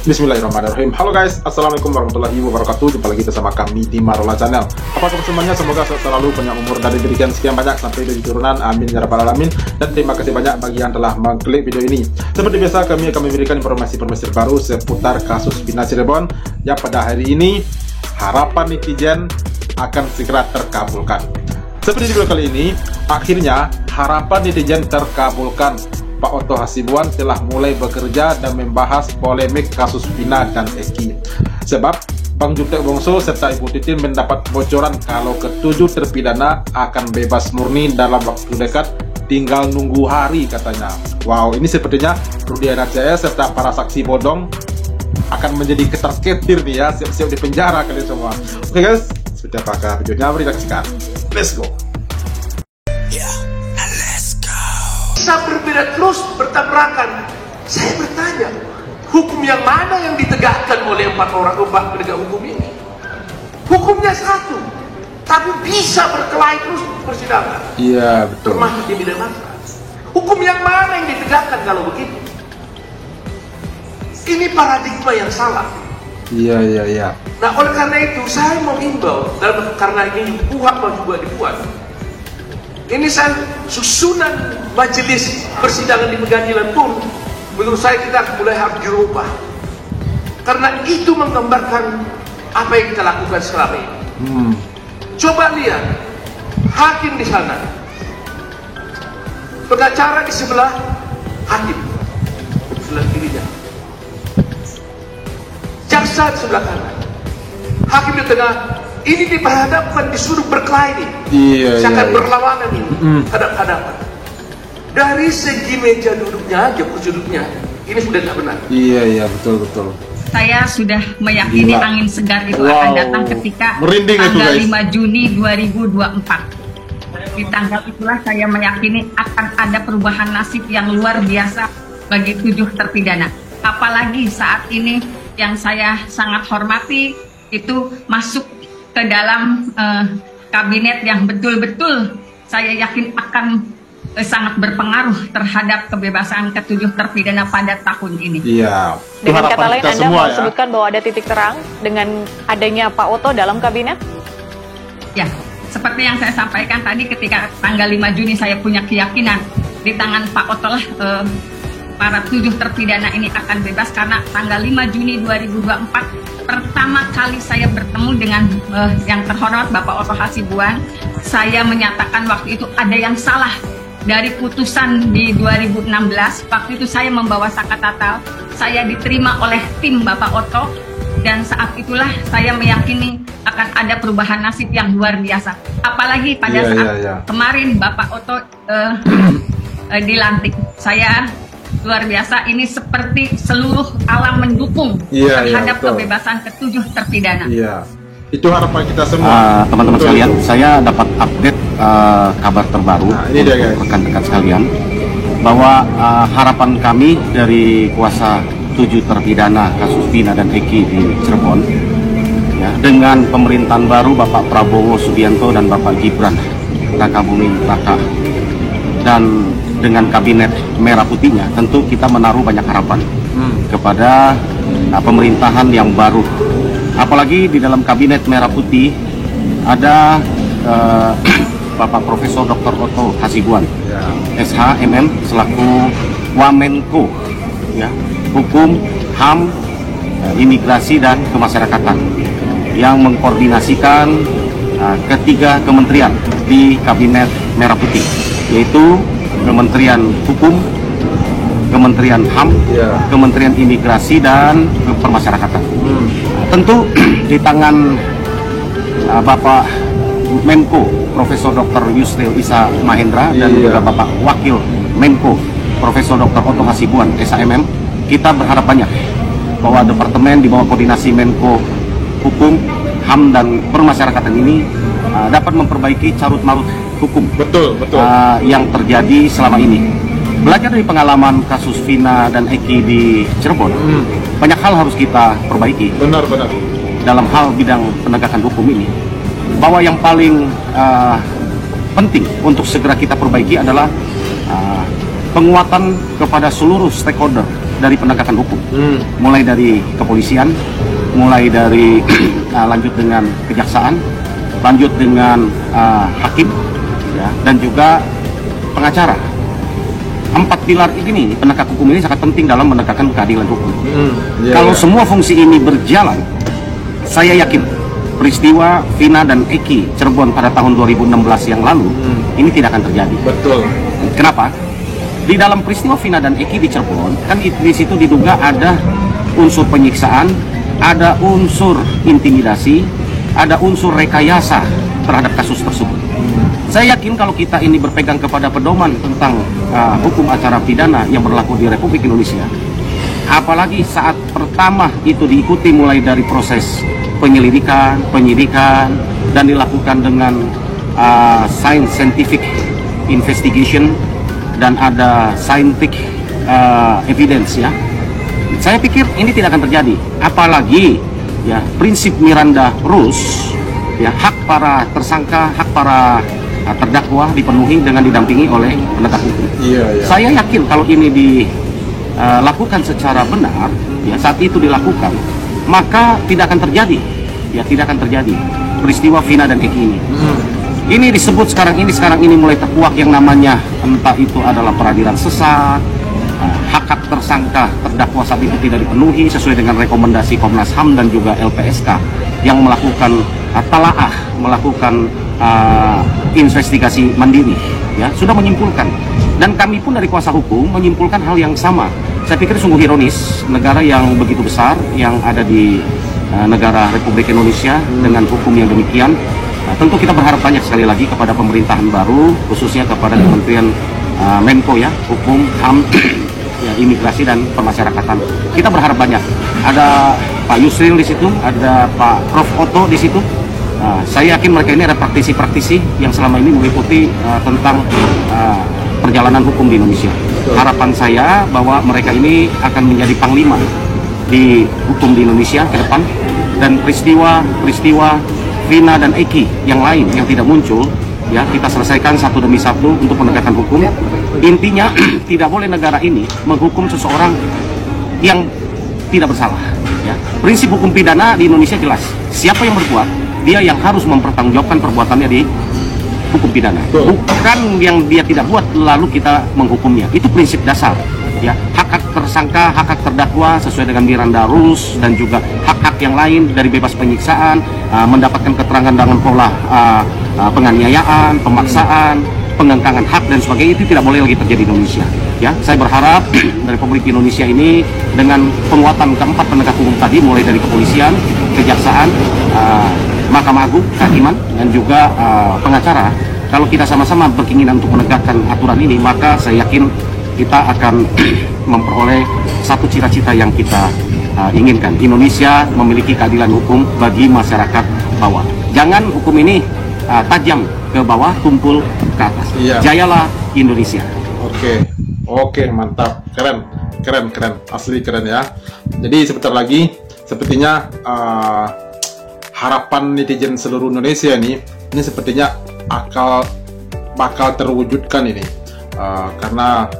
Bismillahirrahmanirrahim. Halo guys, assalamualaikum warahmatullahi wabarakatuh. Jumpa lagi bersama kami di Marola Channel. Apa kabar semuanya? Semoga selalu banyak umur dan diberikan sekian banyak sampai dari turunan. Amin ya rabbal alamin. Dan terima kasih banyak bagi yang telah mengklik video ini. Seperti biasa, kami akan memberikan informasi-informasi baru seputar kasus Vina Cirebon yang pada hari ini harapan netizen akan segera terkabulkan. Seperti di video kali ini, akhirnya harapan netizen terkabulkan. Pak Otto Hasibuan telah mulai bekerja dan membahas polemik kasus Vina dan Eki. Sebab Bang Jutek Bongso serta Ibu Titin mendapat bocoran kalau ketujuh terpidana akan bebas murni dalam waktu dekat, tinggal nunggu hari katanya. Wow, ini sepertinya Rudy Anajaya serta para saksi bodong akan menjadi ketar-ketir nih ya, siap-siap di penjara kalian semua. Oke guys, seperti apakah videonya? Mari kita saksikan. Let's go. Bisa berbeda terus, bertabrakan. Saya bertanya, hukum yang mana yang ditegakkan oleh empat penegak hukum ini? Hukumnya satu, tapi bisa berkelahi terus persidangan. Iya, betul. Termasuk di bidang masa. Hukum yang mana yang ditegakkan kalau begitu? Ini paradigma yang salah. Iya. Nah, oleh karena itu saya mengimbau, karena ini kuhap juga dibuat. Ini saya susunan majelis persidangan di pengadilan pun menurut saya kita mulai harus dirubah, karena itu menggambarkan apa yang kita lakukan selama ini. Coba lihat hakim di sana, pengacara di sebelah hakim, sebelah kirinya, jaksa di sebelah kanan, hakim di tengah. Ini diperhadapkan, disuruh berkelahi nih. Saya akan berlawanan ini, hadap-hadapan. Dari segi meja duduknya aja, kursi duduknya, ini sudah tidak benar. Iya, betul. Saya sudah meyakini angin segar itu akan datang ketika tanggal 5 Juni 2024. Di tanggal itulah saya meyakini akan ada perubahan nasib yang luar biasa bagi 7 terpidana. Apalagi saat ini yang saya sangat hormati itu masuk ke dalam kabinet yang betul-betul saya yakin akan sangat berpengaruh terhadap kebebasan ke-7 terpidana pada tahun ini. Iya. Dengan kata lain, Anda mau sebutkan bahwa ada titik terang dengan adanya Pak Otto dalam kabinet? Ya, seperti yang saya sampaikan tadi, ketika tanggal 5 Juni saya punya keyakinan di tangan Pak Otto lah para 7 terpidana ini akan bebas, karena tanggal 5 Juni 2024 pertama kali saya bertemu dengan yang terhormat Bapak Otto Hasibuan. Saya menyatakan waktu itu ada yang salah dari putusan di 2016. Waktu itu saya membawa Sakatatal, saya diterima oleh tim Bapak Otto, dan saat itulah saya meyakini akan ada perubahan nasib yang luar biasa. Apalagi pada saat kemarin Bapak Otto dilantik, saya luar biasa, ini seperti seluruh alam mendukung terhadap kebebasan ke-7 terpidana. Iya, itu harapan kita semua. Teman-teman sekalian, saya dapat update kabar terbaru rekan-rekan sekalian, bahwa harapan kami dari kuasa 7 terpidana kasus Vina dan Eki di Cirebon, ya, dengan pemerintahan baru Bapak Prabowo Subianto dan Bapak Gibran Rakabuming Raka, dan dengan kabinet merah putihnya, tentu kita menaruh banyak harapan kepada pemerintahan yang baru. Apalagi di dalam kabinet merah putih ada Bapak Profesor Dr. Otto Hasibuan, SH MM, selaku Wamenko, ya, Hukum, HAM, Imigrasi dan Kemasyarakatan, yang mengkoordinasikan ketiga kementerian di kabinet merah putih, yaitu Kementerian Hukum, Kementerian HAM, Kementerian Imigrasi dan Permasyarakatan. Tentu di tangan Bapak Menko Profesor Dr. Yusril Issa Mahendra dan juga Bapak Wakil Menko Profesor Dr. Otto Hasibuan SHMM, kita berharap banyak bahwa departemen di bawah koordinasi Menko Hukum, HAM dan Permasyarakatan ini dapat memperbaiki carut-marut hukum yang terjadi selama ini. Belajar dari pengalaman kasus Vina dan Eki di Cirebon, banyak hal harus kita perbaiki. Benar. Dalam hal bidang penegakan hukum ini, bahwa yang paling penting untuk segera kita perbaiki adalah penguatan kepada seluruh stakeholder dari penegakan hukum, mulai dari kepolisian, mulai dari lanjut dengan kejaksaan, lanjut dengan hakim, ya, dan juga pengacara. 4 pilar ini, penegak hukum ini sangat penting dalam menegakkan keadilan hukum. Kalau semua fungsi ini berjalan, saya yakin peristiwa Vina dan Eki Cirebon pada tahun 2016 yang lalu ini tidak akan terjadi. Betul. Kenapa? Di dalam peristiwa Vina dan Eki di Cirebon, kan di situ diduga ada unsur penyiksaan, ada unsur intimidasi, ada unsur rekayasa terhadap kasus tersebut. Saya yakin kalau kita ini berpegang kepada pedoman tentang hukum acara pidana yang berlaku di Republik Indonesia, apalagi saat pertama itu diikuti mulai dari proses penyelidikan, penyidikan, dan dilakukan dengan scientific investigation dan ada scientific evidence, ya. Saya pikir ini tidak akan terjadi. Apalagi ya prinsip Miranda Rules, ya, hak para tersangka, hak para terdakwa dipenuhi dengan didampingi oleh penegak hukum. Saya yakin kalau ini dilakukan secara benar, ya, saat itu dilakukan, maka tidak akan terjadi, ya, tidak akan terjadi peristiwa Vina dan Eki ini. Ini disebut sekarang ini mulai terkuak yang namanya entah itu adalah peradilan sesat, hak tersangka terdakwa saat itu tidak dipenuhi sesuai dengan rekomendasi Komnas HAM dan juga LPSK yang melakukan talaah, melakukan investigasi mandiri, ya, sudah menyimpulkan, dan kami pun dari kuasa hukum menyimpulkan hal yang sama. Saya pikir sungguh ironis negara yang begitu besar yang ada di negara Republik Indonesia dengan hukum yang demikian. Tentu kita berharap banyak sekali lagi kepada pemerintahan baru, khususnya kepada Kementerian Menko, ya, Hukum, HAM, ya, Imigrasi dan Pemasyarakatan. Kita berharap banyak. Ada Pak Yusril di situ, ada Pak Prof Otto di situ. Saya yakin mereka ini ada praktisi-praktisi yang selama ini mengikuti tentang perjalanan hukum di Indonesia. Harapan saya bahwa mereka ini akan menjadi panglima di hukum di Indonesia ke depan, dan peristiwa Vina dan Eki yang lain yang tidak muncul, ya, kita selesaikan satu demi satu untuk penegakan hukum. Intinya tidak boleh negara ini menghukum seseorang yang tidak bersalah, ya. Prinsip hukum pidana di Indonesia jelas, siapa yang berbuat, dia yang harus mempertanggungjawabkan perbuatannya di hukum pidana, bukan yang dia tidak buat lalu kita menghukumnya. Itu prinsip dasar, ya. Hak-hak tersangka, hak-hak terdakwa sesuai dengan Miranda Rules, dan juga hak-hak yang lain dari bebas penyiksaan, mendapatkan keterangan dengan pola penganiayaan, pemaksaan, pengangkangan hak dan sebagainya, itu tidak boleh lagi terjadi di Indonesia, ya. Saya berharap dari Republik Indonesia ini dengan penguatan keempat penegak hukum tadi, mulai dari kepolisian, kejaksaan, Mahkamah Agung, kehakiman, dan juga pengacara, kalau kita sama-sama berkeinginan untuk menegakkan aturan ini, maka saya yakin kita akan memperoleh satu cita-cita yang kita inginkan. Indonesia memiliki keadilan hukum bagi masyarakat bawah. Jangan hukum ini tajam ke bawah, tumpul ke atas. Jayalah Indonesia. Oke, mantap, keren, asli keren, ya. Jadi sebentar lagi, sepertinya harapan netizen seluruh Indonesia ini sepertinya bakal terwujudkan ini, karena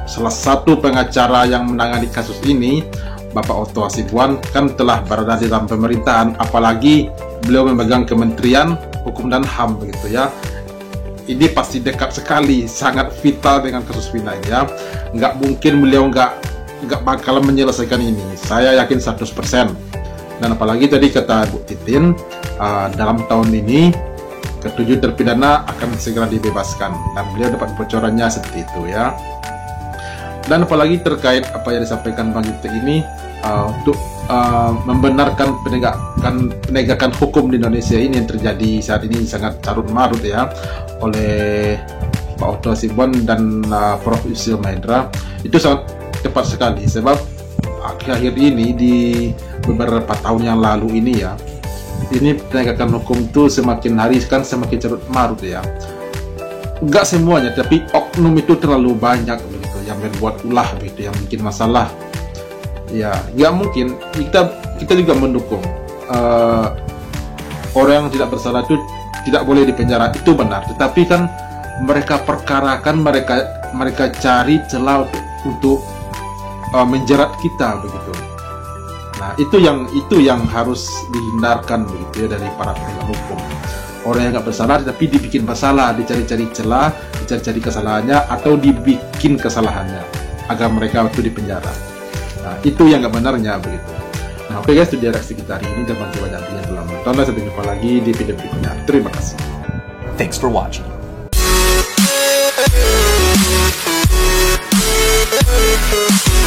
salah satu pengacara yang menangani kasus ini, Bapak Otto Hasibuan, kan telah berada di dalam pemerintahan, apalagi beliau memegang Kementerian Hukum dan HAM, begitu, ya. Ini pasti dekat sekali, sangat vital dengan kasus Vina ini, ya. Nggak mungkin beliau nggak bakalan menyelesaikan ini, saya yakin 100%. Dan apalagi tadi kata Bu Titin, dalam tahun ini ke-7 terpidana akan segera dibebaskan, dan beliau dapat bocorannya seperti itu, ya. Dan apalagi terkait apa yang disampaikan Bang Yute ini, untuk membenarkan penegakan hukum di Indonesia ini yang terjadi saat ini sangat carut marut, ya, oleh Pak Otto Hasibuan dan Prof Yusril Mahendra, itu sangat tepat sekali. Sebab akhir-akhir ini, di beberapa tahun yang lalu ini, ya, ini penegakan hukum itu semakin hari kan semakin carut marut, ya. Enggak semuanya, tapi oknum itu terlalu banyak, begitu, yang membuat ulah, begitu, yang bikin masalah. Ya, nggak mungkin kita juga mendukung orang yang tidak bersalah itu tidak boleh dipenjara, itu benar. Tetapi kan mereka perkarakan, mereka cari celah untuk menjerat kita begitu. Nah, itu yang harus dihindarkan begitu ya dari para penegak hukum. Orang yang nggak bersalah tapi dibikin bersalah, dicari-cari celah, dicari-cari kesalahannya atau dibikin kesalahannya agar mereka itu dipenjara. Nah, itu yang nggak benarnya begitu. Nah, oke guys, itu dia reaksi kita hari ini. Jangan lupa banyak yang telah menonton. Sampai jumpa lagi di video berikutnya. Terima kasih. Thanks for watching. We'll be right back.